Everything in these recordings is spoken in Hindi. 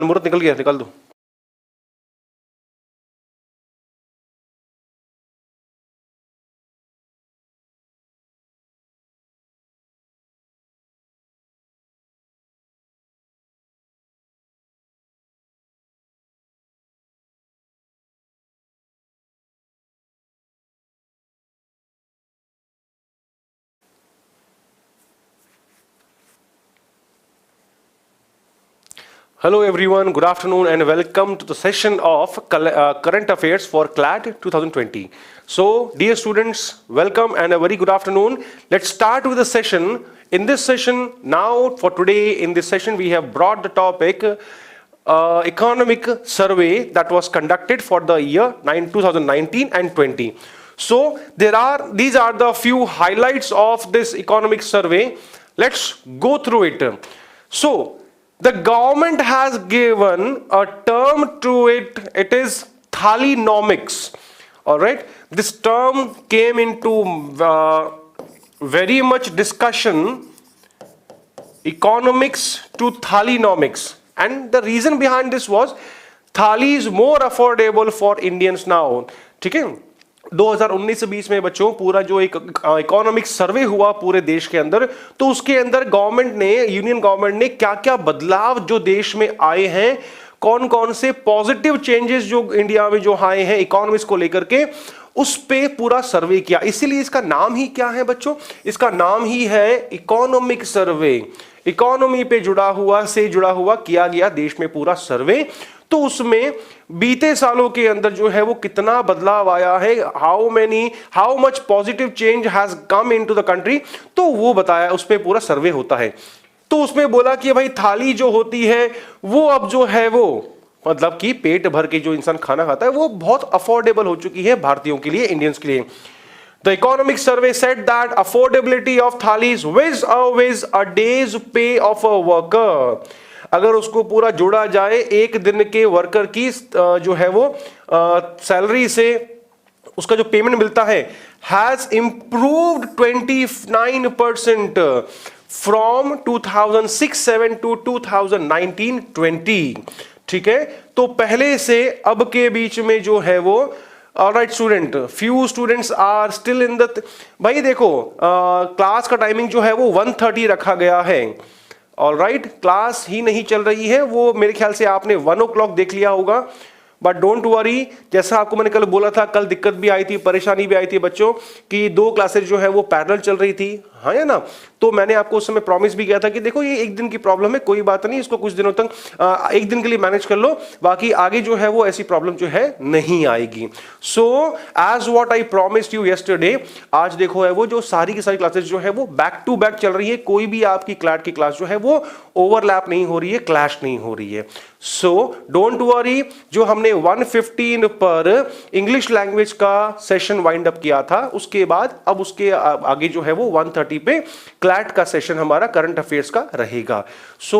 मुहूर्त निकल गया, निकाल दो। Hello everyone, good afternoon and welcome to the session of Current Affairs for Clat 2020. So dear students, welcome and a very good afternoon. Let's start with the session. In this session, now for today, in this session we have brought the topic economic survey that was conducted for the year 2019 and 20. So these are the few highlights of this economic survey. Let's go through it. So the government has given a term to it. It is Thalinomics. All right. This term came into very much discussion. Economics to Thalinomics, and the reason behind this was थाली is more affordable for Indians now. ठीक है, 2019-20 में बच्चों पूरा जो एक इकोनॉमिक सर्वे हुआ पूरे देश के अंदर, तो उसके अंदर गवर्नमेंट ने, यूनियन गवर्नमेंट ने क्या क्या बदलाव जो देश में आए हैं, कौन कौन से पॉजिटिव चेंजेस जो इंडिया में जो आए हैं इकोनॉमिक्स को लेकर के, उस पे पूरा सर्वे किया। इसीलिए इसका नाम ही क्या है बच्चों, इसका नाम ही है इकोनॉमिक सर्वे। इकोनॉमी पे जुड़ा हुआ किया गया देश में पूरा सर्वे। तो उसमें बीते सालों के अंदर जो है वो कितना बदलाव आया है, how much positive change has come into the country, तो वो बताया, उस पे पूरा सर्वे होता है। तो उसमें बोला कि भाई थाली जो होती है वो अब जो है वो मतलब कि पेट भर के जो इंसान खाना खाता है वो बहुत अफोर्डेबल हो चुकी है भारतीयों के लिए, इंडियंस के लिए। The economic survey said that affordability of thalis vis a day's pay of a worker, अगर उसको पूरा जोड़ा जाए एक दिन के वर्कर की जो है वो सैलरी से उसका जो पेमेंट मिलता है, हैज इंप्रूव्ड 29% फ्रॉम 2006-7 टू 2019-20। ठीक है, तो पहले से अब के बीच में जो है वो alright student, few students are still in the, भाई देखो क्लास का टाइमिंग जो है वो 1:30 रखा गया है। ऑलराइट, क्लास ही नहीं चल रही है, वो मेरे ख्याल से आपने 1 o'clock देख लिया होगा। बट डोंट वरी, जैसा आपको मैंने कल बोला था, कल दिक्कत भी आई थी, परेशानी भी आई थी बच्चों कि 2 क्लासेस जो है वो पैरेलल चल रही थी, हाँ या ना। तो मैंने आपको उस समय प्रॉमिस भी किया था कि देखो ये एक दिन की प्रॉब्लम है, कोई बात नहीं, इसको कुछ दिनों तक एक दिन के लिए मैनेज कर लो, बाकी आगे जो है वो ऐसी प्रॉब्लम जो है नहीं आएगी। So as what I promised you yesterday, आज देखो है वो जो सारी की सारी क्लासेस जो है वो बैक टू बैक चल रही है, कोई भी आपकी क्लैट की क्लास जो है वो ओवरलैप नहीं हो रही है, क्लैश नहीं हो रही है। सो डोंट वरी, जो हमने 1:15 पर इंग्लिश लैंग्वेज का सेशन वाइंड अप किया था, उसके बाद अब उसके आगे जो है वो 1:30 पे क्लैट का सेशन हमारा करंट अफेयर्स का रहेगा। सो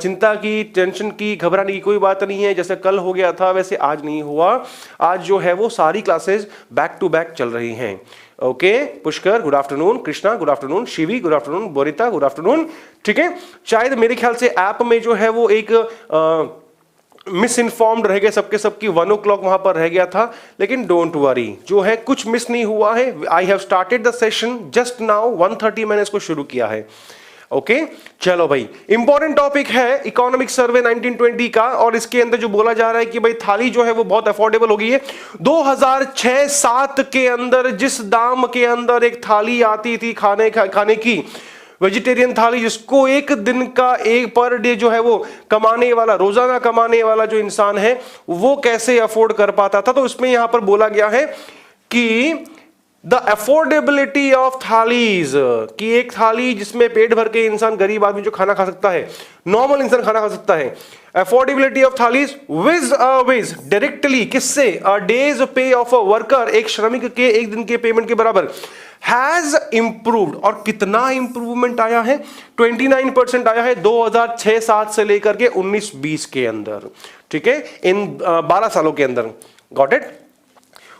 चिंता की, टेंशन की, घबराने की कोई बात नहीं है। जैसे कल हो गया था वैसे आज नहीं हुआ, आज जो है वो सारी क्लासेस बैक टू बैक चल रही हैं। Okay, Pushkar good afternoon, Krishna good afternoon, Shivi good afternoon, Borita good afternoon. ठीक है, शायद मेरे ख्याल से ऐप में जो है वो एक मिस इन्फॉर्म्ड रह गए सबके सबकी, 1 o'clock वहां पर रह गया था, लेकिन डोंट वरी, जो है कुछ मिस नहीं हुआ है। I have started the session just now, 1:30 मैंने इसको शुरू किया है। ओके, चलो भाई, इंपॉर्टेंट टॉपिक है इकोनॉमिक सर्वे 1920 का, और इसके अंदर जो बोला जा रहा है कि भाई थाली जो है वो बहुत अफोर्डेबल हो गई है। 2006-7 के अंदर जिस दाम के अंदर एक थाली आती थी खाने की, वेजिटेरियन थाली, जिसको एक दिन का एक पर डे जो है वो कमाने वाला, रोजाना कमाने वाला जो इंसान है वो कैसे अफोर्ड कर पाता था, तो इसमें यहां पर बोला गया है कि द अफोर्डेबिलिटी ऑफ थालीज, कि एक थाली जिसमें पेट भर के इंसान, गरीब आदमी जो खाना खा सकता है, नॉर्मल इंसान खाना खा सकता है, affordability of thalis vis directly किससे, a day's pay of a worker, एक श्रमिक के एक दिन के पेमेंट के बराबर, हैज इंप्रूव्ड, और कितना इंप्रूवमेंट आया है, 29% आया है 2006-7 से लेकर के 19-20 के अंदर। ठीक है, इन 12 सालों के अंदर। Got it?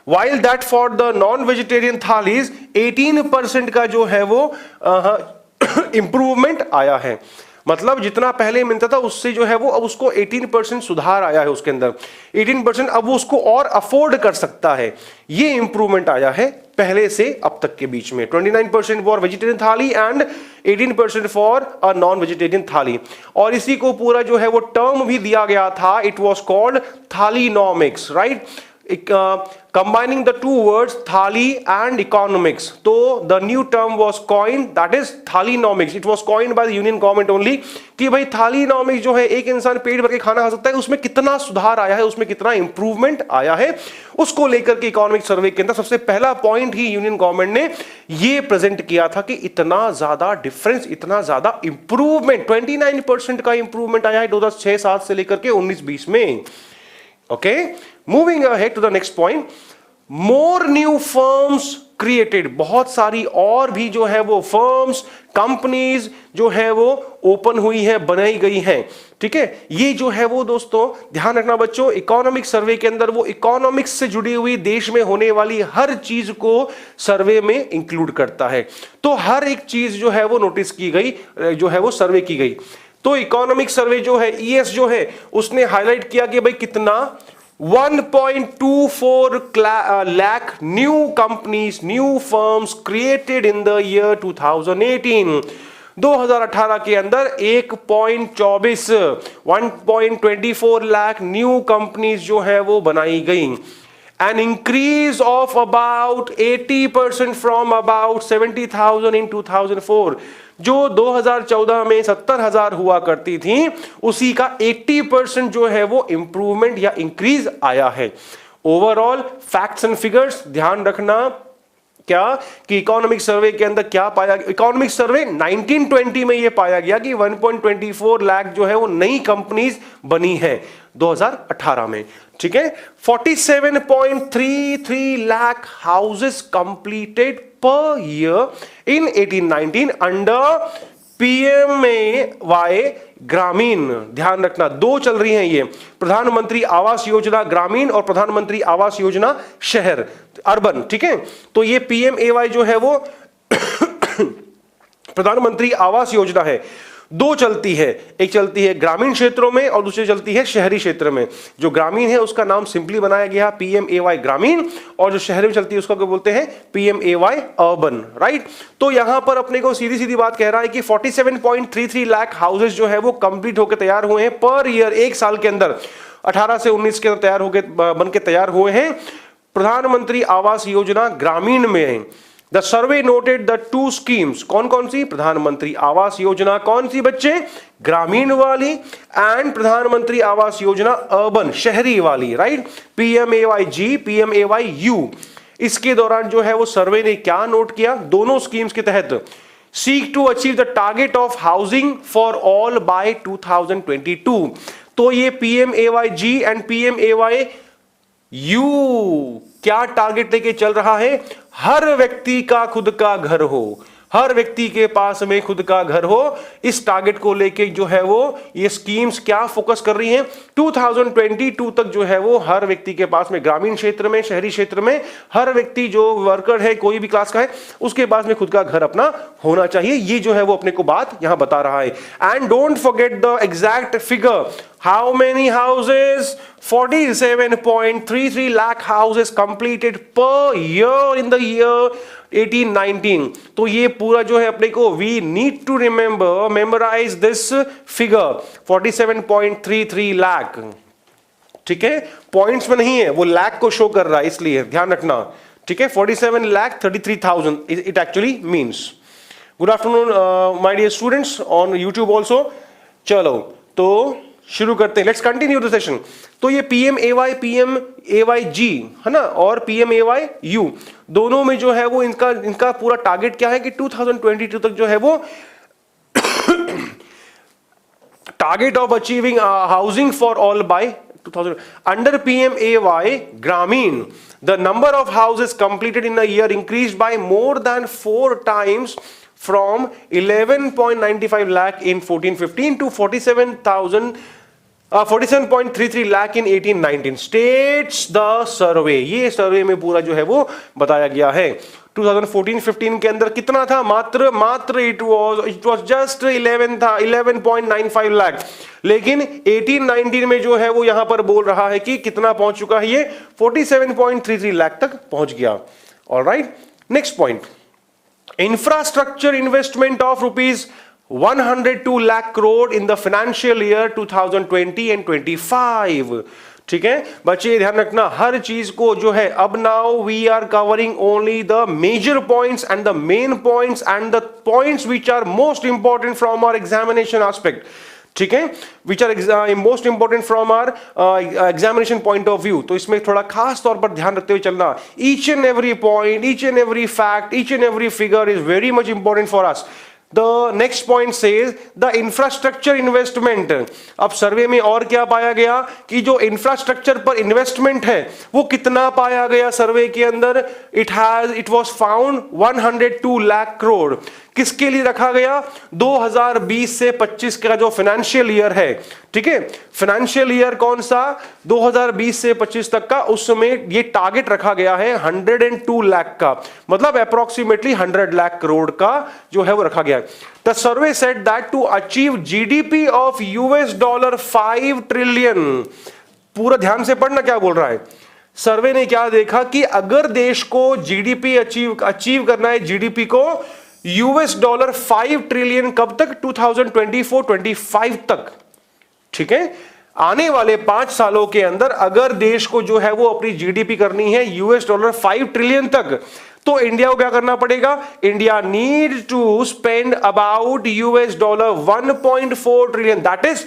While that for the non-vegetarian thalis 18% का जो है वो इंप्रूवमेंट आया है। मतलब जितना पहले मिलता था उससे जो है वो अब उसको 18% सुधार आया है उसके अंदर, 18% अब वो उसको और अफोर्ड कर सकता है, ये इंप्रूवमेंट आया है पहले से अब तक के बीच में। 29% फॉर वेजिटेरियन थाली and 18% for a non vegetarian थाली। और इसी को पूरा जो है वो टर्म भी दिया गया था, it was called thalinomics, right, combining the two words thali and economics. So the new term was coined, that is thalinomics. It was coined by the union government only कि भाई थालीनॉमिक्स जो है, एक इंसान पेट भर के खाना खा सकता है, उसमें कितना सुधार आया है, उसमें कितना इंप्रूवमेंट आया है, उसको लेकर के इकोनॉमिक सर्वे के अंदर सबसे पहला पॉइंट ही यूनियन गवर्नमेंट ने ये प्रेजेंट किया था कि इतना ज्यादा डिफरेंस, इतना ज्यादा इंप्रूवमेंट, 29% का इंप्रूवमेंट आया है 2006-07 से लेकर के 19-20 में। Okay, moving ahead to the next point, more new firms created, बहुत सारी और भी जो है वो फर्म्स, कंपनीज जो है वो ओपन हुई है, बनाई गई हैं, ठीक है। ये जो है वो दोस्तों ध्यान रखना बच्चों, इकोनॉमिक सर्वे के अंदर वो इकोनॉमिक्स से जुड़ी हुई देश में होने वाली हर चीज को सर्वे में इंक्लूड करता है। तो हर एक चीज जो है वो नोटिस की गई, जो है वो सर्वे की गई। तो इकोनॉमिक सर्वे जो है, ईएस जो है, उसने हाईलाइट किया कि भाई कितना 1.24 lakh new companies, new firms created in the year 2018. 2018 के अंदर 1.24 लाख न्यू कंपनीज जो है वो बनाई गई। An increase of about 80% from about 70,000 in 2004. जो 2014 में 70,000 हुआ करती थी, उसी का 80% जो है वो इंप्रूवमेंट या इंक्रीज आया है। ओवरऑल फैक्ट्स एंड फिगर्स ध्यान रखना क्या कि इकोनॉमिक सर्वे के अंदर क्या पाया गया। इकोनॉमिक सर्वे 1920 में ये पाया गया कि 1.24 लाख जो है वो नई कंपनीज बनी है 2018 में, ठीक है। 47.33 lakh houses completed per year in 1819 under PMAY ग्रामीण। ध्यान रखना, दो चल रही हैं ये, प्रधानमंत्री आवास योजना ग्रामीण और प्रधानमंत्री आवास योजना शहर अर्बन, ठीक है। तो ये PMAY जो है वो प्रधानमंत्री आवास योजना है, दो चलती है, एक चलती है ग्रामीण क्षेत्रों में और दूसरी चलती है शहरी क्षेत्र में। जो ग्रामीण है उसका नाम सिंपली बनाया गया PMAY ग्रामीण, और जो शहर में चलती है उसका क्या बोलते हैं, PMAY अर्बन, राइट। तो यहां पर अपने को सीधी सीधी बात कह रहा है कि 47.33 लाख हाउसेस जो है वो कंप्लीट होकर तैयार हुए हैं पर ईयर, एक साल के अंदर 18 से 19 के अंदर तैयार होकर बन के तैयार हुए हैं प्रधानमंत्री आवास योजना ग्रामीण में। The survey noted the two schemes, कौन कौन सी, प्रधानमंत्री आवास योजना कौन सी बच्चे, ग्रामीण वाली, एंड प्रधानमंत्री आवास योजना अर्बन शहरी वाली, राइट, PMAYG PMAYU। इसके दौरान जो है वो सर्वे ने क्या नोट किया, दोनों स्कीम्स के तहत seek to achieve the target of housing for all by 2022। तो ये PMAYG एंड PMAYU क्या टारगेट लेके चल रहा है, हर व्यक्ति का खुद का घर हो, हर व्यक्ति के पास में खुद का घर हो। इस टारगेट को लेके जो है वो ये स्कीम्स क्या फोकस कर रही हैं, 2022 तक जो है वो हर व्यक्ति के पास में, ग्रामीण क्षेत्र में, शहरी क्षेत्र में, हर व्यक्ति जो वर्कर है कोई भी क्लास का है उसके पास में खुद का घर अपना होना चाहिए। ये जो है वो अपने को बात यहां बता रहा है। And don't forget the exact figure, how many houses, 47.33 lakh houses completed per year in the year 1819। तो ये पूरा जो है अपने को we need to remember, memorize this figure 47.33 lakh, ठीक है, पॉइंट्स में नहीं है, वो लाख को शो कर रहा है इसलिए ध्यान रखना, ठीक है। 47,33,000 it actually means। Good afternoon my dear students on YouTube also. चलो तो शुरू करते हैं, लेट्स कंटिन्यू द सेशन। तो ये PMAY PMAYG है ना, और PMAYU दोनों में जो है वो इनका पूरा टारगेट क्या है कि 2022 तक जो है वो target of achieving housing for all by 2000। Under PMAY Gramin the number of houses completed in a year increased by more than 4 times from 11.95 lakh in 1415 to 47.33 lakh in 1819 states the survey। ये सर्वे में पूरा जो है वो बताया गया है। 2014-15 के अंदर कितना था, मात्र इट वाज जस्ट 11 था, 11.95 लाख। लेकिन 18-19 में जो है वो यहां पर बोल रहा है कि कितना पहुंच चुका है, ये 47.33 लाख तक पहुंच गया। Alright, next point, infrastructure investment of rupees 102 lakh crore in the financial year 2020 and 25। ठीक है बच्चे, ध्यान रखना हर चीज को जो है, अब now we are covering only the major points and the main points and the points which are most important from our examination aspect. ठीक है, which are most important from our examination point of view. तो इसमें थोड़ा खास तौर पर ध्यान रखते हुए चलना, each and every point, each and every fact, each and every figure is very much important for us. The next point says the infrastructure investment। अब सर्वे में और क्या पाया गया कि जो इंफ्रास्ट्रक्चर पर इन्वेस्टमेंट है वो कितना पाया गया सर्वे के अंदर, it was found 102 lakh crore. किसके लिए रखा गया, 2020 से 25 का जो फाइनेंशियल ईयर है। ठीक है, फाइनेंशियल ईयर कौन सा, 2020 से 25 तक का, उस समय ये टारगेट रखा गया है 102 लाख का, मतलब अप्रोक्सीमेटली 100 लाख करोड़ का जो है वो रखा गया है। The survey said that to achieve GDP of $5 trillion, पूरा ध्यान से पढ़ना क्या बोल रहा है। सर्वे ने क्या देखा कि अगर देश को जीडीपी अचीव करना है, जीडीपी को $5 ट्रिलियन, कब तक, 2024-25 तक। ठीक है, आने वाले 5 सालों के अंदर अगर देश को जो है वो अपनी जीडीपी करनी है $5 ट्रिलियन तक, तो इंडिया को क्या करना पड़ेगा, India need to spend about $1.4 trillion, that is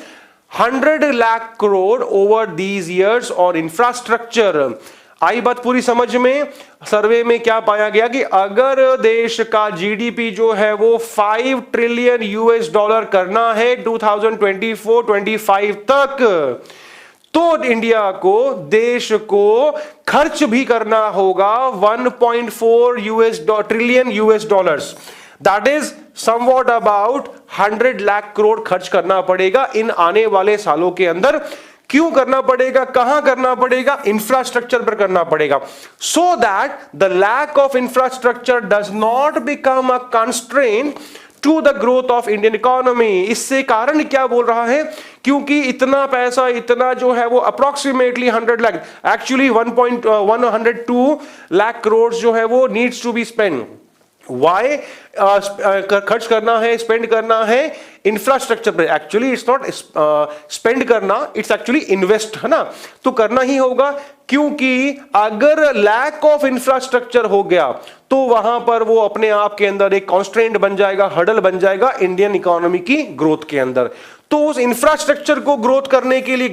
100 lakh crore over these years on infrastructure. आई बात पूरी समझ में। सर्वे में क्या पाया गया कि अगर देश का जीडीपी जो है वो $5 ट्रिलियन करना है 2024-25 तक, तो इंडिया को, देश को खर्च भी करना होगा $1.4 trillion. That is somewhat about 100 lakh crore खर्च करना पड़ेगा इन आने वाले सालों के अंदर। क्यों करना पड़ेगा, कहां करना पड़ेगा, इंफ्रास्ट्रक्चर पर करना पड़ेगा, so that the lack of infrastructure does not become a constraint to the growth of Indian economy. इससे कारण क्या बोल रहा है, क्योंकि इतना पैसा, इतना जो है वो अप्रोक्सीमेटली 100 लाख, एक्चुअली 1.102 लाख करोड़ जो है वो needs to be spend. Why खर्च करना है, स्पेंड करना है इंफ्रास्ट्रक्चर पे। एक्चुअली इट्स नॉट स्पेंड करना, इट्स एक्चुअली इन्वेस्ट, है ना, तो करना ही होगा, क्योंकि अगर लैक ऑफ इंफ्रास्ट्रक्चर हो गया तो वहां पर वो अपने आप के अंदर एक कॉन्स्ट्रेंट बन जाएगा, हर्डल बन जाएगा इंडियन इकोनॉमी की ग्रोथ के अंदर। तो उस इंफ्रास्ट्रक्चर को ग्रो करने के लिए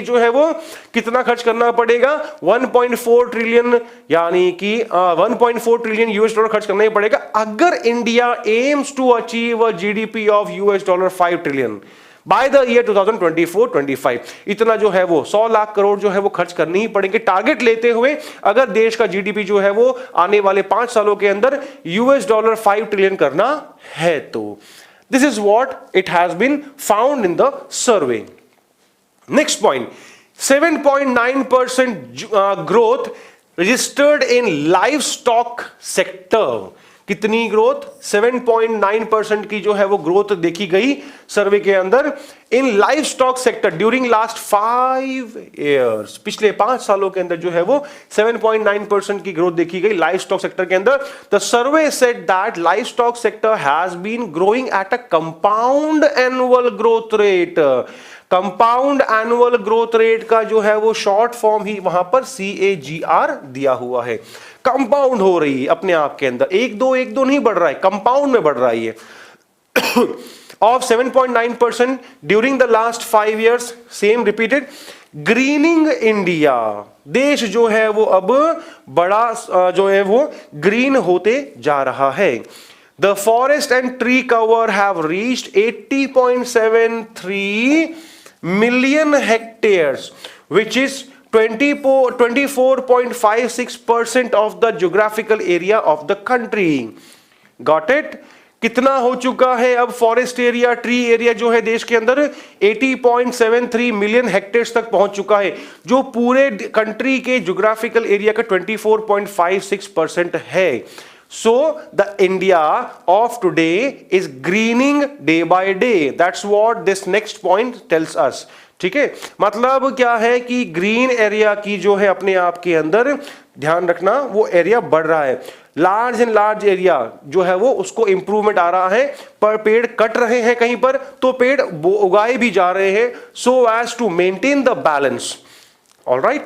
जो है वो कितना खर्च करना पड़ेगा, 1.4 ट्रिलियन, यानी कि $1.4 ट्रिलियन खर्च करना ही पड़ेगा अगर India aims to achieve a GDP of $5 trillion by the year 2024-25। इतना जो है वो 100 लाख करोड़ जो है वो खर्च करने ही पड़ेंगे टारगेट लेते हुए, अगर देश का जीडीपी जो है वो आने वाले 5 सालों के अंदर $5 ट्रिलियन करना है। तो this is what it has been found in the survey. Next point, 7.9% growth registered in livestock sector। कितनी ग्रोथ, 7.9% की जो है वो ग्रोथ देखी गई सर्वे के अंदर इन live stock sector during last 5 years। पिछले 5 सालों के अंदर जो है वो 7.9% की ग्रोथ देखी गई लाइव स्टॉक सेक्टर के अंदर। The survey said that livestock sector has been growing at a compound annual growth rate. Compound annual growth rate का जो है वो शॉर्ट फॉर्म ही वहां पर CAGR दिया हुआ है। कंपाउंड हो रही है अपने आप के अंदर, एक दो नहीं बढ़ रहा है, कंपाउंड में बढ़ रही है। Of 7.9% during the last 5 years। Same repeated. Grinning India, देश जो है वो अब बड़ा जो है वो ग्रीन होते जा रहा है। The forest and tree cover have reached 80.73 million hectares, which is 24.56% of the geographical area of the country. Got it? कितना हो चुका है अब फॉरेस्ट एरिया, ट्री एरिया जो है देश के अंदर 80.73 मिलियन हेक्टेयर्स तक पहुंच चुका है, जो पूरे कंट्री के ज्योग्राफिकल एरिया का 24.56% है। So the India of today is greening day by day. That's what this next point tells us. ठीक है, मतलब क्या है कि ग्रीन एरिया की जो है अपने आप के अंदर ध्यान रखना, वो एरिया बढ़ रहा है। लार्ज एंड लार्ज एरिया जो है वो उसको इंप्रूवमेंट आ रहा है, पर पेड़ कट रहे हैं कहीं पर तो पेड़ उगाए भी जा रहे हैं, so as to maintain the balance. All right.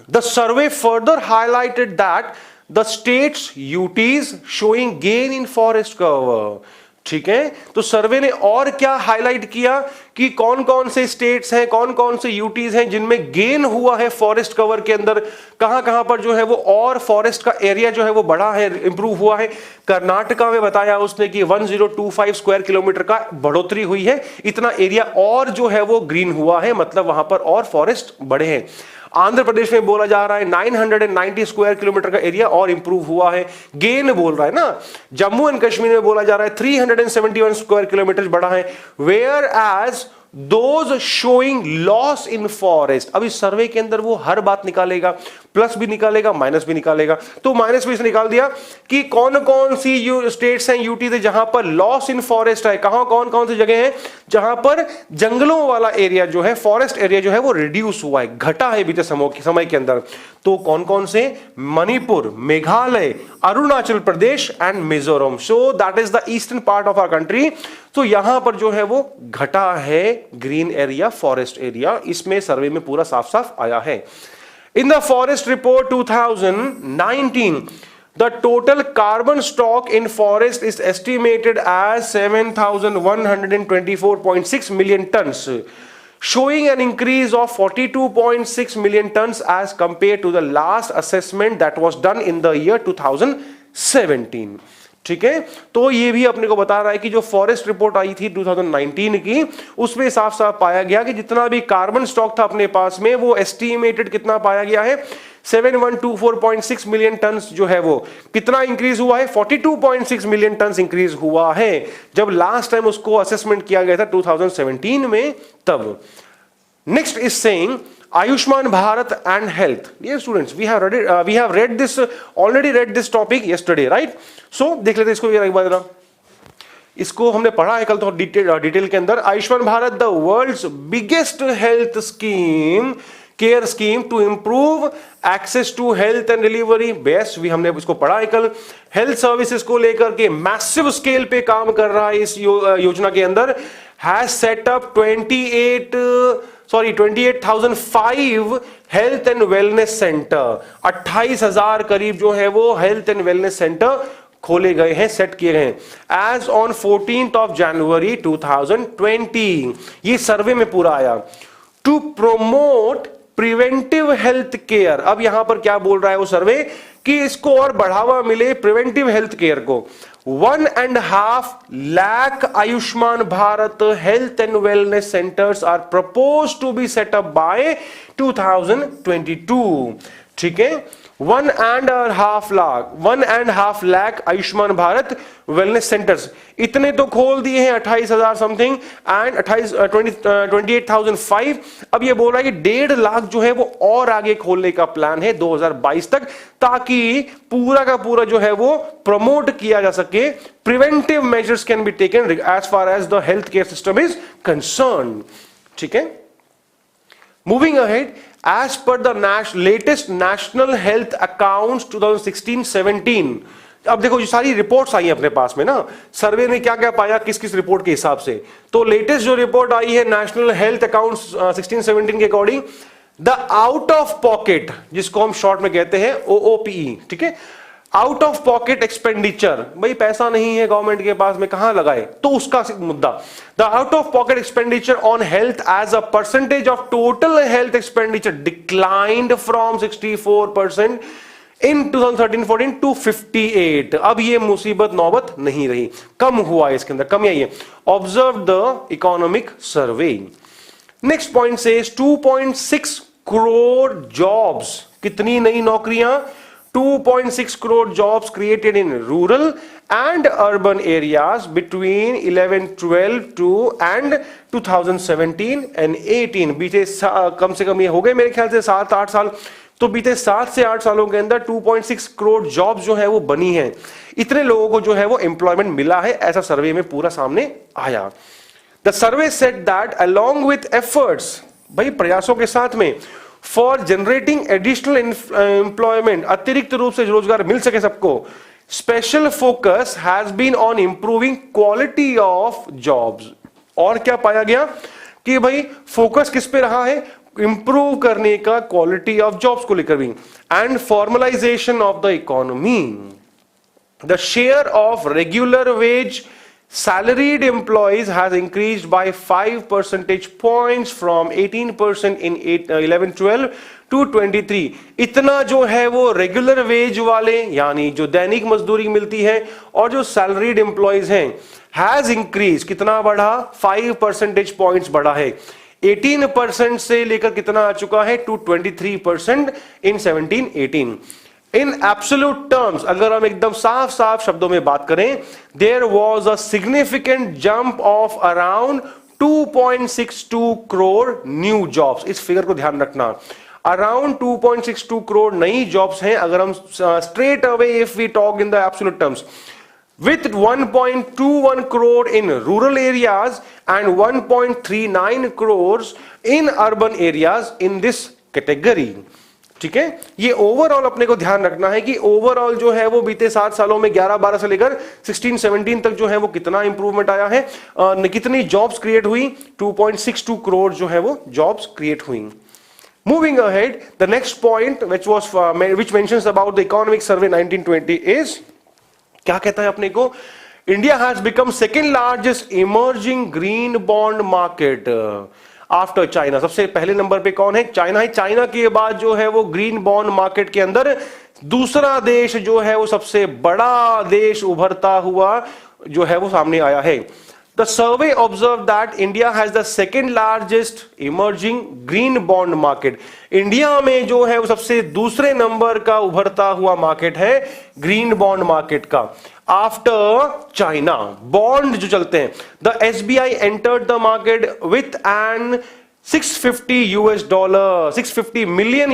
The survey further highlighted that the states UTs showing gain in forest cover. ठीक है, तो सर्वे ने और क्या हाईलाइट किया कि कौन कौन से स्टेट्स हैं, कौन कौन से यूटीज हैं जिनमें गेन हुआ है फॉरेस्ट कवर के अंदर, कहां कहां पर जो है वो और फॉरेस्ट का एरिया जो है वो बढ़ा है, इंप्रूव हुआ है। कर्नाटका में बताया उसने कि 1025 स्क्वायर किलोमीटर का बढ़ोतरी हुई है, इतना एरिया और जो है वो ग्रीन हुआ है, मतलब वहां पर और फॉरेस्ट बढ़े हैं। आंध्र प्रदेश में बोला जा रहा है 990 स्क्वायर किलोमीटर का एरिया और इंप्रूव हुआ है, गेन बोल रहा है ना। जम्मू एंड कश्मीर में बोला जा रहा है 371 स्क्वायर किलोमीटर बढ़ा है, whereas those showing loss in forest. अब इस सर्वे के अंदर वो हर बात निकालेगा, प्लस भी निकालेगा, माइनस भी निकालेगा। तो माइनस भी इसने निकाल दिया कि कौन कौन सी स्टेट्स हैं, यूटीज है जहां पर लॉस इन फॉरेस्ट है, कहां कौन कौन सी जगह है जहां पर जंगलों वाला एरिया जो है, फॉरेस्ट एरिया जो है वो रिड्यूस हुआ है, घटा है बीते समय के अंदर। तो कौन कौन से? Manipur, Meghalaya, Arunachal Pradesh and Mizoram. So that is the eastern part of our country. तो यहां पर जो है वो घटा है ग्रीन एरिया, फॉरेस्ट एरिया, इसमें सर्वे में पूरा साफ साफ आया है। In the forest report 2019, the total carbon stock in forest is estimated as 7,124.6 million tons, showing an increase of 42.6 million tons as compared to the last assessment that was done in the year 2017. ठीक है, तो ये भी अपने को बता रहा है कि जो फॉरेस्ट रिपोर्ट आई थी 2019 की, उसमें साफ साफ पाया गया कि जितना भी कार्बन स्टॉक था अपने पास में, वो एस्टिमेटेड कितना पाया गया है, 7124.6 मिलियन टन जो है वो कितना इंक्रीज हुआ है, 42.6 मिलियन टन इंक्रीज हुआ है जब लास्ट टाइम उसको असेसमेंट किया गया था 2017 में तब। Next is saying Ayushman Bharat and health. Dear students, we have read this already read this topic yesterday, right? So देख लेते हैं इसको एक बार जरा। इसको हमने पढ़ा है कल तो डिटेल के अंदर। Ayushman Bharat, the world's biggest health scheme, care scheme to improve access to health and delivery best, भी हमने इसको पढ़ा है कल। हेल्थ सर्विसेज को लेकर के मैसिव स्केल पे काम कर रहा है इस योजना के अंदर। Has set up 28,005 health and wellness centre, 28,000 करीब जो है वो हेल्थ एंड वेलनेस सेंटर खोले गए हैं, सेट किए गए हैं। एज ऑन 14 जनवरी 2020, ये सर्वे में पूरा आया। To promote preventive health care, अब यहां पर क्या बोल रहा है वो सर्वे कि इसको और बढ़ावा मिले प्रिवेंटिव हेल्थ केयर को। 1.5 lakh Ayushman Bharat health and wellness centres are propose to be set up by 2022। ठीक है, 1.5 लाख आयुष्मान भारत वेलनेस सेंटर्स, इतने तो खोल दिए हैं 28,000 समथिंग एंड 28,005। अब ये बोल रहा है कि 1.5 लाख जो है वो और आगे खोलने का प्लान है 2022 तक, ताकि पूरा का पूरा जो है वो प्रमोट किया जा सके। Preventive measures can be taken as far as the health care system is concern. ठीक है, moving ahead, as per the latest national health accounts 2016-17, अब देखो ये सारी रिपोर्ट्स आई हैं अपने पास में ना, सर्वे ने क्या क्या पाया किस किस रिपोर्ट के हिसाब से। तो लेटेस्ट जो रिपोर्ट आई है नेशनल हेल्थ अकाउंट्स 16-17 के according, the out of pocket, जिसको हम शॉर्ट में कहते हैं OOPE, ठीक है, आउट ऑफ पॉकेट एक्सपेंडिचर, भाई पैसा नहीं है गवर्नमेंट के पास में, कहां लगाए, तो उसका मुद्दा। The out of pocket expenditure on health as a percentage of total health expenditure declined from 64% in 2013-14 to 58। अब ये मुसीबत नौबत नहीं रही, कम हुआ है, इसके अंदर कमी आई है। Observe the economic survey. Next point से 2.6 करोड़ जॉब्स, कितनी नई नौकरियां, 2.6 crore jobs created in rural and urban areas between 11-12 to and 2017 and 18 बीते कम से कम ये हो गए मेरे ख्याल से 7-8 साल। तो बीते 7 से 8 सालों के अंदर 2.6 करोड़ जॉब जो है वो बनी है, इतने लोगों को जो है वो एम्प्लॉयमेंट मिला है, ऐसा सर्वे में पूरा सामने आया। The survey said that along with efforts, भाई प्रयासों के साथ में, फॉर जनरेटिंग एडिशनल एम्प्लॉयमेंट, अतिरिक्त रूप से रोजगार मिल सके सबको, special focus has been on improving quality of jobs. और क्या पाया गया कि भाई फोकस किस पे रहा है, इंप्रूव करने का क्वालिटी ऑफ जॉब्स को लेकर भी, and formalisation of the economy. The share of regular wage salaried employees has increased by 5 percentage points from 18% in 11-12 to 23। इतना जो है वो रेगुलर वेज वाले यानी जो दैनिक मजदूरी मिलती है और जो सैलरीड एम्प्लॉयज हैं, हैज इंक्रीज, कितना बढ़ा, 5 परसेंटेज पॉइंट्स बढ़ा है, 18% से लेकर कितना आ चुका है, to 23% in 17-18। In absolute terms अगर हम एकदम साफ साफ शब्दों में बात करें, there was a significant jump of around 2.62 crore new jobs. इस फिगर को ध्यान रखना, अराउंड 2.62 करोड़ नई जॉब्स हैं अगर हम straight away if we talk in the absolute terms, with 1.21 crore in rural areas and 1.39 crores in urban areas in this category। ठीक है, ये ओवरऑल अपने को ध्यान रखना है कि ओवरऑल जो है वो बीते 7 सालों में 11-12 से लेकर 16-17 तक जो है वो कितना इंप्रूवमेंट आया है, कितनी जॉब्स क्रिएट हुई, 2.62 करोड़ जो है वो जॉब्स क्रिएट हुई। Moving ahead, the next point which mentions about the economic survey 1920 is, क्या कहता है अपने को, India has become second largest emerging green bond market after China. सबसे पहले नंबर पे कौन है, चाइना है। चाइना के बाद जो है वो ग्रीन बॉन्ड मार्केट के अंदर दूसरा देश जो है वो सबसे बड़ा देश उभरता हुआ जो है वो सामने आया है। The survey observed that India has the second largest emerging green bond market। India में जो है वो सबसे दूसरे नंबर का उभरता हुआ मार्केट है ग्रीन बॉन्ड मार्केट का, आफ्टर चाइना। बॉन्ड जो चलते हैं, the SBI entered the market with an $650 million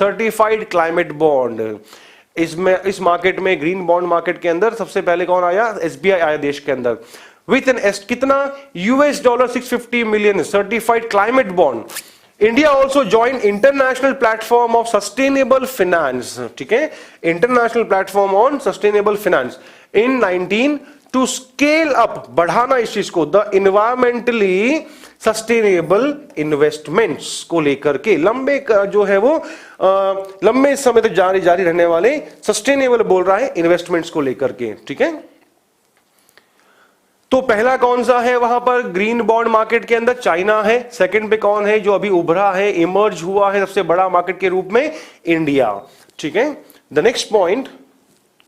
certified climate bond। इसमें इस मार्केट में ग्रीन बॉन्ड मार्केट के अंदर सबसे पहले कौन आया, SBI आया देश के अंदर, विथ एन कितना $650 million certified climate bond. India also join international platform of sustainable finance. ठीक है, international platform on sustainable finance in 19 to scale up, बढ़ाना इस चीज को, द इन्वायरमेंटली सस्टेनेबल इन्वेस्टमेंट्स को लेकर के, लंबे जो है वो लंबे समय तक जारी रहने वाले, सस्टेनेबल बोल रहा है इन्वेस्टमेंट्स को लेकर के। ठीक है, तो पहला कौन सा है वहां पर ग्रीन बॉन्ड मार्केट के अंदर, चाइना है। सेकंड पे कौन है जो अभी उभरा है, इमर्ज हुआ है सबसे बड़ा मार्केट के रूप में, इंडिया। ठीक है, द नेक्स्ट पॉइंट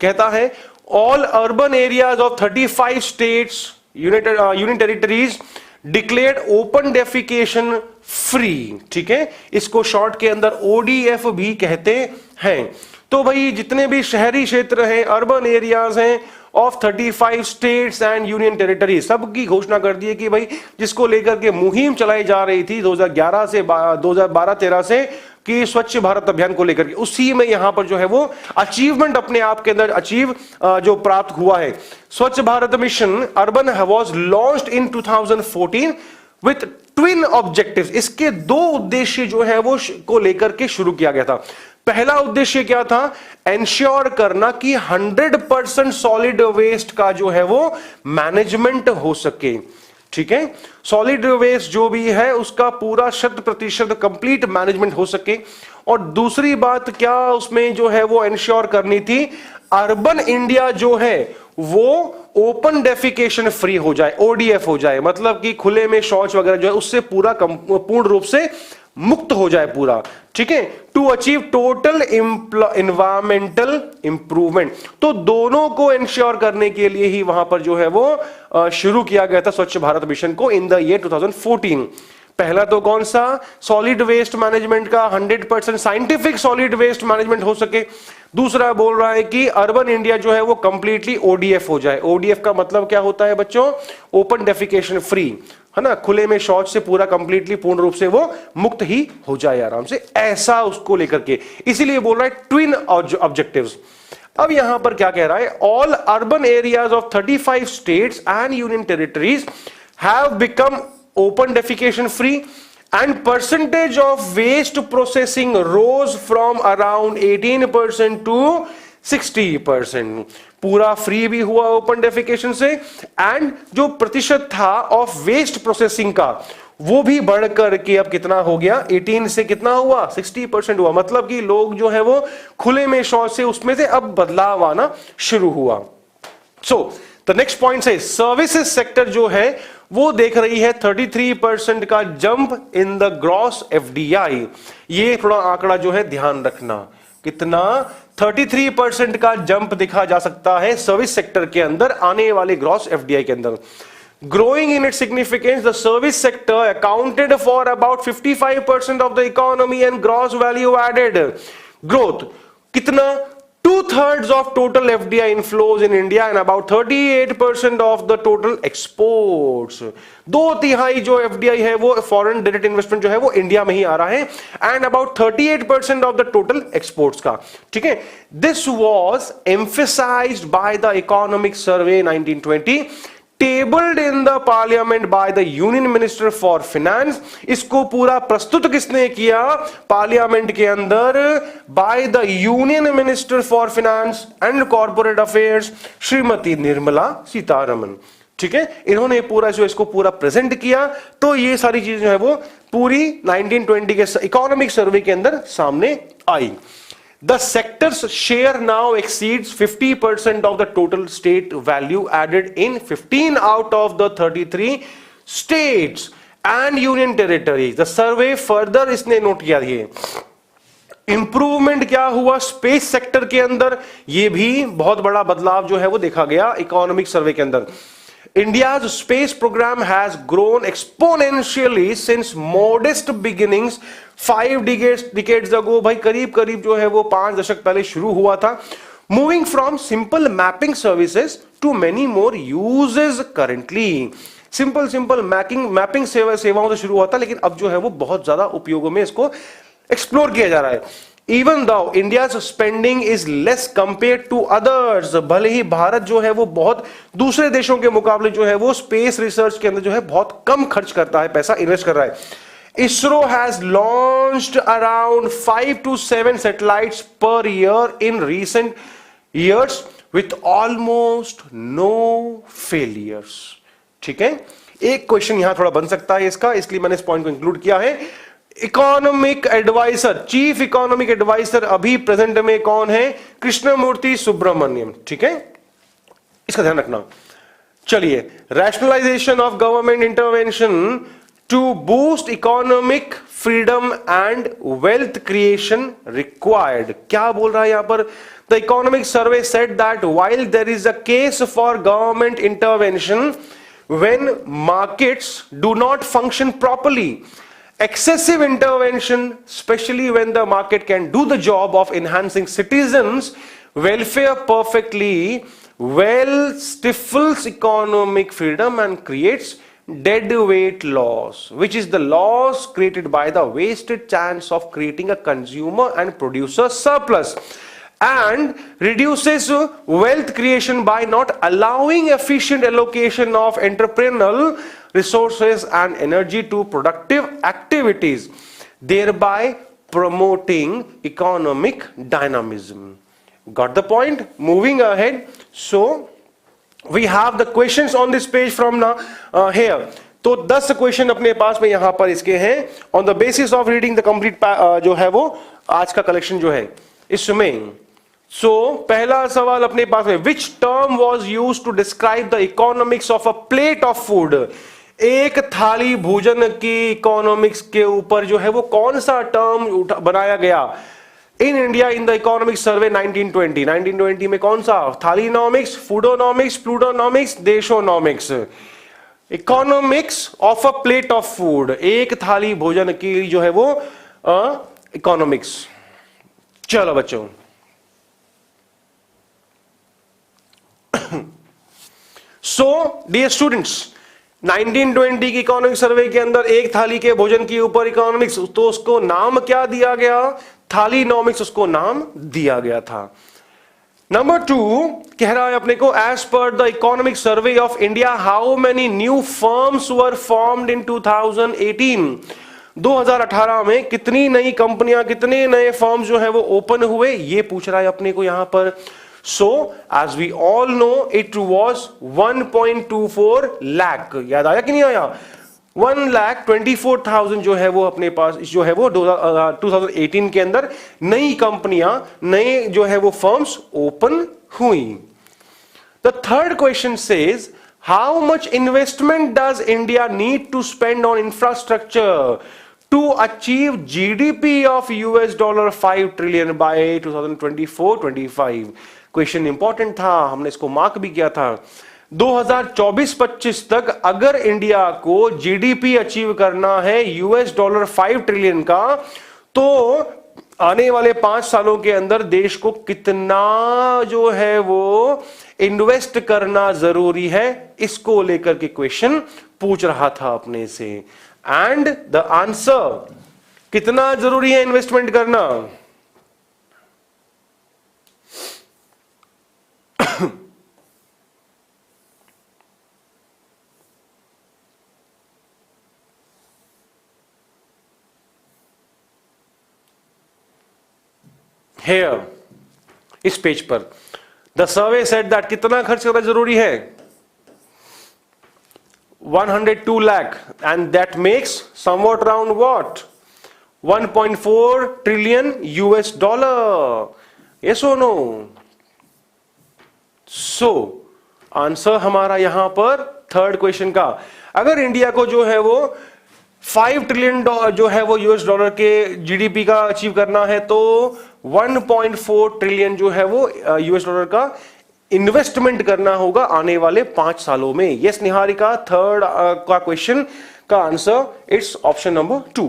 कहता है all urban areas of 35 states union territories declared open defecation free. ठीक है, इसको शॉर्ट के अंदर ODF भी कहते हैं। तो भाई जितने भी शहरी क्षेत्र हैं, अर्बन एरियाज हैं of 35 states and union territory, सबकी घोषणा कर दी है कि भाई जिसको लेकर के मुहिम चलाई जा रही थी 2011 से 2012-13 से कि स्वच्छ भारत अभियान को लेकर के, उसी में यहां पर जो है वो अचीवमेंट अपने आप के अंदर जो प्राप्त हुआ है। स्वच्छ Bharat mission urban was launched in 2014 with twin objectives. इसके 2 उद्देश्य जो है वो को लेकर के शुरू किया गया था। पहला उद्देश्य क्या था, एंश्योर करना कि 100% सॉलिड वेस्ट का जो है वो मैनेजमेंट हो सके। ठीक है, सॉलिड वेस्ट जो भी है उसका पूरा 100% कंप्लीट मैनेजमेंट हो सके। और दूसरी बात क्या उसमें जो है वो एंश्योर करनी थी, अर्बन इंडिया जो है वो ओपन डेफिकेशन फ्री हो जाए, ODF हो जाए, मतलब कि खुले में शौच वगैरह जो है उससे पूरा पूर्ण रूप से मुक्त हो जाए पूरा। ठीक है, to achieve total environmental improvement. तो दोनों को इंश्योर करने के लिए ही वहां पर जो है वो शुरू किया गया था स्वच्छ भारत मिशन को इन द ईयर 2014। पहला तो कौन सा, सॉलिड वेस्ट मैनेजमेंट का 100% साइंटिफिक सॉलिड वेस्ट मैनेजमेंट हो सके। दूसरा बोल रहा है कि अर्बन इंडिया जो है वो कंप्लीटली ओडीएफ हो जाए। ओडीएफ का मतलब क्या होता है बच्चों, ओपन डेफिकेशन फ्री, है ना, खुले में शौच से पूरा कंप्लीटली पूर्ण रूप से वो मुक्त ही हो जाए आराम से, ऐसा उसको लेकर के, इसीलिए बोल रहा है ट्विन ऑब्जेक्टिव्स। अब यहां पर क्या कह रहा है, all urban areas of 35 states and union territories have become open defecation free and percentage of waste processing rose from around 18% to 60%। पूरा फ्री भी हुआ ओपन डेफिकेशन से, एंड जो प्रतिशत था ऑफ वेस्ट प्रोसेसिंग का वो भी बढ़कर के अब कितना हो गया, 18 से कितना हुआ, 60% हुआ। मतलब कि लोग जो है वो खुले में शौच से उसमें से अब बदलाव आना शुरू हुआ। सो द नेक्स्ट पॉइंट से सर्विसेज सेक्टर जो है वो देख रही है 33% का jump in the gross FDI. ये थोड़ा आंकड़ा जो है ध्यान रखना, कितना 33% का जंप दिखा जा सकता है सर्विस सेक्टर के अंदर आने वाले ग्रॉस एफडीआई के अंदर। Growing in its significance the service sector accounted for about 55% of the economy and gross value added growth. कितना, 2/3 of total FDI inflows in India and about 38% of the total exports। 2/3 जो FDI है वो फॉरेन डायरेक्ट इन्वेस्टमेंट जो है वो इंडिया में ही आ रहा है, and about 38% of the total exports का, ठीक है। This was emphasized by the economic survey 1920 tabled in the parliament by the union minister for finance. इसको पूरा प्रस्तुत किसने किया पार्लियामेंट के अंदर, by the union minister for finance and corporate affairs Shrimati Nirmala Sitharaman, ठीक है। इन्होंने पूरा जो इसको पूरा प्रेजेंट किया, तो ये सारी चीजें जो है वो पूरी 1920 के इकोनॉमिक सर्वे के अंदर सामने आई। The sector's share now exceeds 50% of the total state value added in 15 out of the 33 states and union territories। The survey further इसने नोट किया है इंप्रूवमेंट क्या हुआ स्पेस सेक्टर के अंदर, ये भी बहुत बड़ा बदलाव जो है वो देखा गया इकोनॉमिक सर्वे के अंदर। India's space program has grown exponentially since modest beginnings 5 decades ago। भाई करीब करीब जो है वो 5 दशक पहले शुरू हुआ था। Moving from simple mapping services to many more uses currently। Simple mapping सेवाओं से शुरू हुआ था, लेकिन अब जो है वो बहुत ज्यादा उपयोगों में इसको एक्सप्लोर किया जा रहा है। Even though India's spending is less compared to others, भले ही भारत जो है वो बहुत दूसरे देशों के मुकाबले जो है वो स्पेस रिसर्च के अंदर जो है बहुत कम खर्च करता है, पैसा इन्वेस्ट कर रहा है। ISRO has launched around 5 to 7 satellites per year in recent years with almost no failures। ठीक है, एक क्वेश्चन यहां थोड़ा बन सकता है इसका, इसलिए मैंने इस पॉइंट को इंक्लूड किया है। Economic adviser, chief economic adviser अभी प्रेजेंट में कौन है, कृष्णमूर्ति सुब्रमण्यम, ठीक है, इसका ध्यान रखना। चलिए, rationalisation of government intervention to boost economic freedom and wealth creation required. क्या बोल रहा है यहां पर, the economic survey said that while there is a case for government intervention when markets do not function properly, excessive intervention, especially when the market can do the job of enhancing citizens' welfare perfectly well, stifles economic freedom and creates dead weight loss, which is the loss created by the wasted chance of creating a consumer and producer surplus, and reduces wealth creation by not allowing efficient allocation of entrepreneurial resources and energy to productive activities, thereby promoting economic dynamism। Got the point? Moving ahead, so we have the questions on this page from now here। तो 10 क्वेश्चन अपने पास में यहां पर इसके हैं on the basis of reading the complete जो है वो आज का कलेक्शन जो है इसमें। सो पहला सवाल अपने पास में, which term was use to describe the economics of a plate of food. एक थाली भोजन की इकोनॉमिक्स के ऊपर जो है वो कौन सा टर्म बनाया गया in India in the economic survey 1920। 1920 में कौन सा, thalinomics, foodonomics, plutonomics, deshonomics. Economics of a plate of food, एक थाली भोजन की जो है वो इकोनॉमिक्स। चलो बच्चों, सो डियर स्टूडेंट्स, 1920 की इकोनॉमिक सर्वे के अंदर एक थाली के भोजन के ऊपर इकोनॉमिक्स, तो उसको नाम क्या दिया गया? थालीनॉमिक्स उसको नाम दिया गया था। नंबर 2 कह रहा है अपने को, as per the economic survey of India how many new firms were formed in 2018? 2018 में कितनी नई कंपनियां, कितने नए फर्म्स जो है वो ओपन हुए, ये पूछ रहा है अपने को यहां पर। So, as we all know, it was 1.24 lakh। याद आया कि नहीं आया? 1,24,000 जो है वो अपने पास जो है वो 2018 के अंदर नई कंपनियां, नए जो है वो फर्म्स ओपन हुई। The third question says, how much investment does India need to spend on infrastructure to achieve GDP of $5 trillion by 2024-25? Question important था, हमने इसको मार्क भी किया था। 2024-25 तक अगर इंडिया को जीडीपी अचीव करना है $5 ट्रिलियन का, तो आने वाले 5 सालों के अंदर देश को कितना जो है वो इन्वेस्ट करना जरूरी है, इसको लेकर के क्वेश्चन पूछ रहा था अपने से। एंड द आंसर, कितना जरूरी है इन्वेस्टमेंट करना? Here, इस पेज पर द सर्वे सेड दैट कितना खर्च करना जरूरी है? 102 lakh, and that makes somewhat around what? 1.4 trillion US dollar. Yes or no? So, answer हमारा यहां पर थर्ड क्वेश्चन का, अगर इंडिया को जो है वो 5 ट्रिलियन जो है वो US डॉलर के जीडीपी का अचीव करना है, तो 1.4 ट्रिलियन जो है वो US डॉलर का इन्वेस्टमेंट करना होगा आने वाले 5 सालों में। यस निहारिका, थर्ड का क्वेश्चन का answer it's option number 2।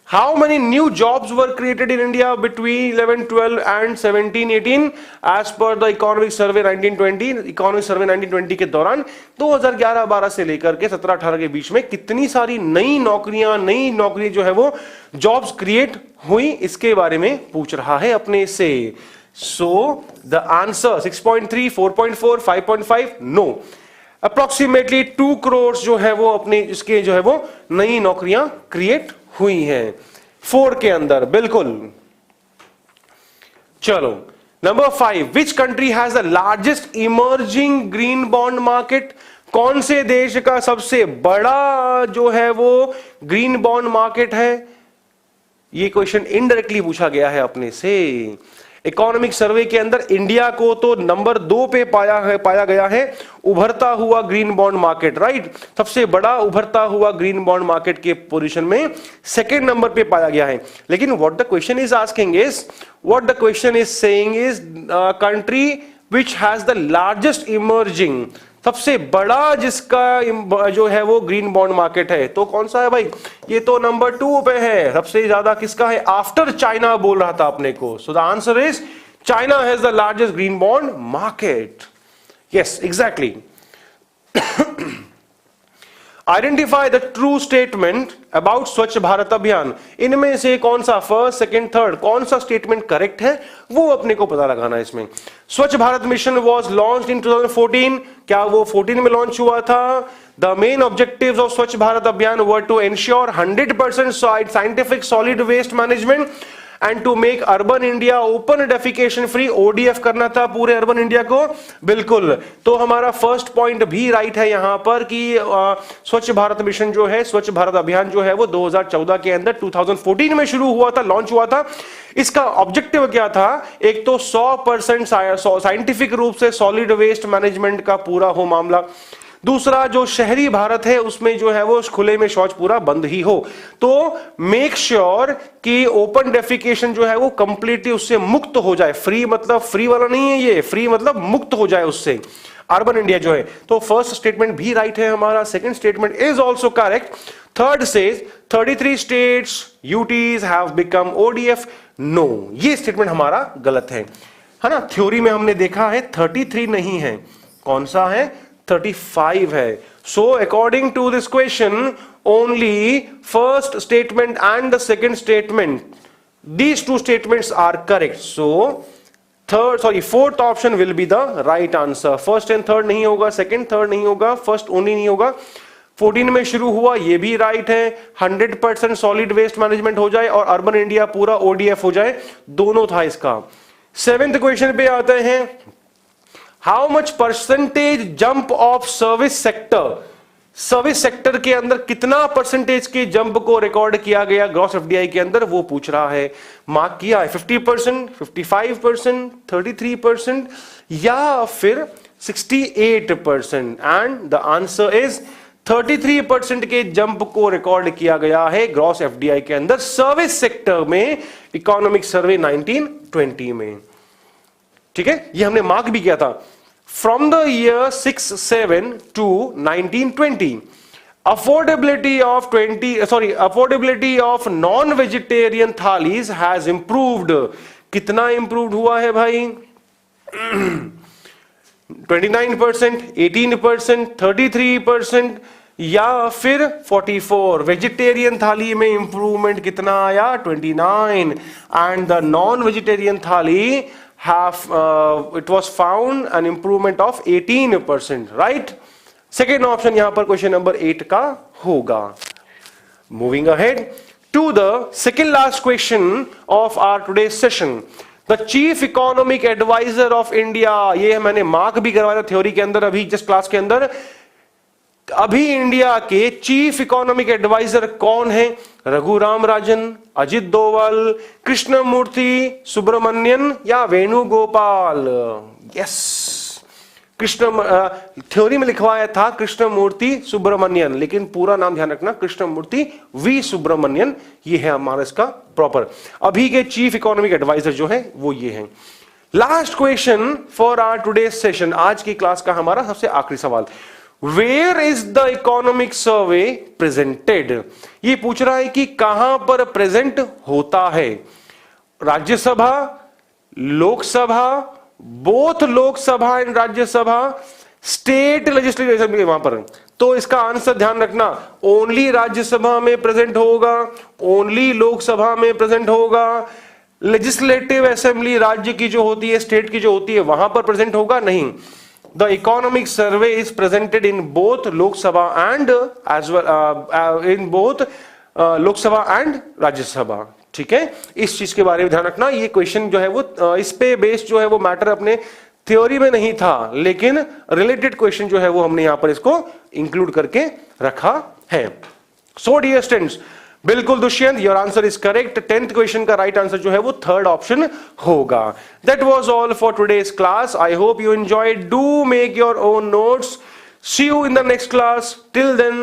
How many new jobs were created in India between 11-12 and 17-18 as per the economic survey 1920? Economic survey 1920 के दौरान 2011-12 से लेकर के 17-18 के बीच में कितनी सारी नई नौकरी जो है वो जॉब्स क्रिएट हुई, इसके बारे में पूछ रहा है अपने से। So the answer 6.3, 4.4, 5.5, no, approximately 2 crores जो है वो अपने इसके जो है वो नई नौकरियां क्रिएट हुई हैं 4 के अंदर, बिल्कुल। चलो number 5, which country has the largest emerging green bond market? कौन से देश का सबसे बड़ा जो है वो ग्रीन बॉन्ड मार्केट है? ये क्वेश्चन इनडायरेक्टली पूछा गया है अपने से। इकोनॉमिक सर्वे के अंदर इंडिया को तो नंबर 2 पे पाया गया है उभरता हुआ ग्रीन बॉन्ड मार्केट, राइट? सबसे बड़ा उभरता हुआ ग्रीन बॉन्ड मार्केट के पोजीशन में सेकंड नंबर पे पाया गया है। लेकिन what the question is asking is, what the question is saying is country which has the largest emerging, सबसे बड़ा जिसका जो है वो ग्रीन बॉन्ड मार्केट है, तो कौन सा है भाई? ये तो नंबर 2 पे है। सबसे ज्यादा किसका है? आफ्टर चाइना बोल रहा था अपने को। So the answer is China has the largest green bond market. Yes exactly. Identify the true statement about स्वच्छ भारत अभियान। इनमें से कौन सा फर्स्ट, सेकंड, थर्ड, कौन सा स्टेटमेंट करेक्ट है वो अपने को पता लगाना है इसमें। स्वच्छ Bharat mission was launch in 2014, क्या वो 14 में लॉन्च हुआ था? The main objectives of Swachh Bharat Abhiyan were to ensure 100% scientific solid waste management and to make urban India open defecation free. ODF करना था पूरे अर्बन इंडिया को, बिल्कुल। तो हमारा फर्स्ट पॉइंट भी राइट है यहां पर कि स्वच्छ भारत मिशन जो है, स्वच्छ भारत अभियान जो है वो 2014 के अंदर 2014 में शुरू हुआ था, लॉन्च हुआ था। इसका ऑब्जेक्टिव क्या था? एक तो 100% साइंटिफिक रूप से सॉलिड वेस्ट मैनेजमेंट का पूरा हो मामला, दूसरा जो शहरी भारत है उसमें जो है वो खुले में शौच पूरा बंद ही हो। तो मेक श्योर कि ओपन डेफिकेशन जो है वो कंप्लीटली उससे मुक्त हो जाए। फ्री मतलब फ्री वाला नहीं है, ये फ्री मतलब मुक्त हो जाए उससे अर्बन इंडिया जो है। तो फर्स्ट स्टेटमेंट भी राइट है हमारा, second statement is also correct. Third says 33 states UTs have become ODF. No, ये स्टेटमेंट हमारा गलत है ना। थ्योरी में हमने देखा है 33 नहीं है, कौन सा है, 35 है। So according to this question only first statement and the second statement, these two statements are correct. So fourth option will be the right answer. First and third नहीं होगा, second third नहीं होगा, first only नहीं होगा। 14 में शुरू हुआ, ये भी राइट है। 100% सॉलिड वेस्ट मैनेजमेंट हो जाए और अर्बन इंडिया पूरा ओडीएफ हो जाए, दोनों था इसका। 7th क्वेश्चन पे आते हैं, how much percentage jump of service sector, service sector के अंदर कितना परसेंटेज के जंप को रिकॉर्ड किया गया ग्रॉस एफडीआई के अंदर, वो पूछ रहा है। मार्क किया है 50%, 55%, 33% या फिर 68%, एंड द आंसर इज 33% के जंप को रिकॉर्ड किया गया है ग्रॉस एफडीआई के अंदर सर्विस सेक्टर में, इकोनॉमिक सर्वे 1920 में। ठीक है, ये हमने मार्क भी किया था। From the year 67 to 1920 affordability of non vegetarian thalis has improved. कितना इंप्रूव्ड हुआ है भाई? 29%, 18%, 33% या फिर 44। वेजिटेरियन थाली में इंप्रूवमेंट कितना आया? 29, एंड द नॉन वेजिटेरियन थाली it was found an improvement of 18%, right? Second option यहां पर क्वेश्चन नंबर 8 का होगा। Moving ahead to the second last question of our today's session. The chief economic advisor of India, ये मैंने मार्क भी करवाया थ्योरी के अंदर, अभी जस्ट क्लास के अंदर। अभी इंडिया के चीफ इकोनॉमिक एडवाइजर कौन है? रघुराम राजन, अजित डोवाल, कृष्णमूर्ति सुब्रमण्यन या वेणुगोपाल? यस, थ्योरी में लिखवाया था कृष्णमूर्ति सुब्रमण्यन, लेकिन पूरा नाम ध्यान रखना, कृष्णमूर्ति वी सुब्रमण्यन, ये है हमारा इसका प्रॉपर। अभी के चीफ इकोनॉमिक एडवाइजर जो है वो ये हैं। Last question for our today session, आज की क्लास का हमारा सबसे आखिरी सवाल, where is the economic survey presented? ये पूछ रहा है कि कहां पर प्रेजेंट होता है। Rajya Sabha, Lok Sabha, both Lok Sabha and Rajya Sabha, state legislative assembly वहां पर। तो इसका आंसर ध्यान रखना, ओनली राज्यसभा में प्रेजेंट होगा, ओनली लोकसभा में प्रेजेंट होगा, लेजिस्लेटिव असेंबली राज्य की जो होती है, स्टेट की जो होती है, वहां पर प्रेजेंट होगा नहीं। The economic survey is presented in both Lok Sabha and as well in both Lok Sabha and Rajya Sabha। ठीक है, इस चीज के बारे में ध्यान रखना। ये क्वेश्चन जो है वो इस पे बेस्ड जो है वो मैटर अपने थ्योरी में नहीं था, लेकिन रिलेटेड क्वेश्चन जो है वो हमने यहां पर इसको इंक्लूड करके रखा है। सो डियर स्टूडेंट्स, बिल्कुल Dushyant, your answer is correct. 10th question का राइट आंसर जो है वो थर्ड ऑप्शन होगा। That was all for today's class. I hope you enjoyed. Do make your own notes. See you in the next class. Till then